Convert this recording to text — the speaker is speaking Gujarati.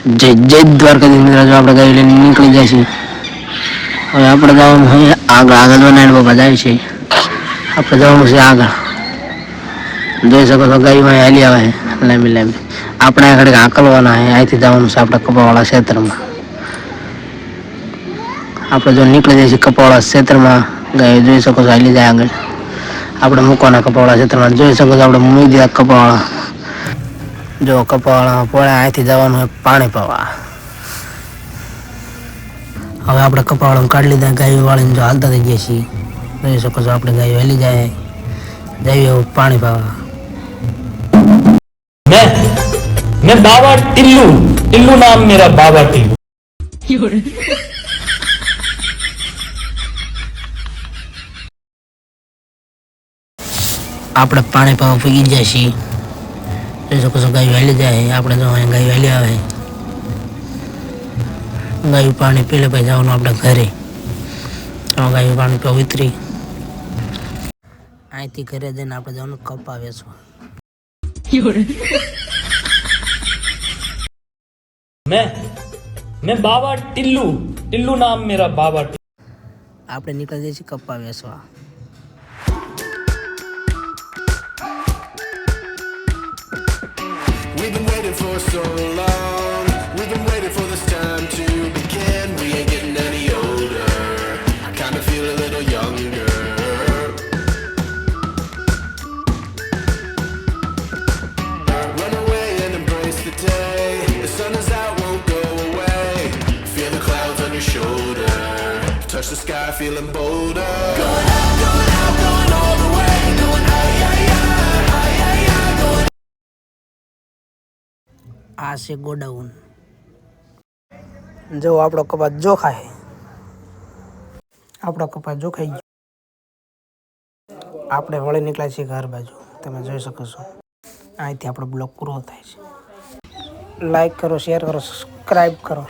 જય જય દ્વારકાધીશ મિત્રો, જો આપણે ગાડી લઈને નીકળી જાય છે. હવે આપણે જવાનું હોય આગળ. આગળ બનાવીને બાબા જાય છે. આપણે જવાનું છે આગળ. જોઈ શકો છો ગાડીમાં હાલી આવે છે લાંબી લાંબી. આપણે આગળ આંકલવાના છે. અહીંથી જવાનું છે આપણે કપાવાળા ક્ષેત્રમાં. આપણે જો નીકળી જઈએ છીએ કપાવાળા ક્ષેત્રમાં, ગાય જોઈ શકો છો હાલી જાય આગળ. આપણે મૂકવાના કપાવાળા ક્ષેત્રમાં જોઈ શકો છો. આપણે મૂકી દીધા કપાવાળા. જો કપાવાળા પોળા અહીંથી જવાનું હોય પાણી પાવા. હવે આપણે કપાવાળા કાઢી લીધા. ગાય વાળીને જો હાલતા થઈ ગયા છીએ. જોઈ શકો છો આપણે ગાય વહેલી જાય જઈએ પાણી પાવા. मैं बाबा टिल्लू टिल्लू नाम मेरा बाबा टिल्लू। આપણે પાણી પાવા પૂગી જાય છીએ. જોઈ શકો છો ગાય વહેલી જાય. આપણે જો ગાય વહેલી આવે ગાયું પાણી પીલે પછી જવાનું આપણે ઘરે. ગાયું પાણી પીવા ઉતરી અહીંથી ઘરે જઈને આપણે જવાનું કપા વેચવા. मैं बाबा टिल्लू टिल्लू नाम मेरा बाबा। આપણે નીકળી જઈએ છીએ કપા વેચવા. We've been waiting for so long. We've been waiting for this time to begin. We ain't getting any older. I kinda feel a little younger. Run away and embrace the day. The sun is out, won't go away. Feel the clouds on your shoulder. Touch the sky, feeling bolder. Going out, going all the way. Going high, going. આ છે ગોડાઉન. જો આપણો કપાસ જોખાય. આપણો કપાસ જોખાઈ ગયો. આપણે વળી નીકળ્યા છીએ ઘર બાજુ. તમે જોઈ શકો છો અહીંથી આપણો બ્લોગ પૂરો થાય છે. લાઈક કરો, શેર કરો, સબસ્ક્રાઈબ કરો.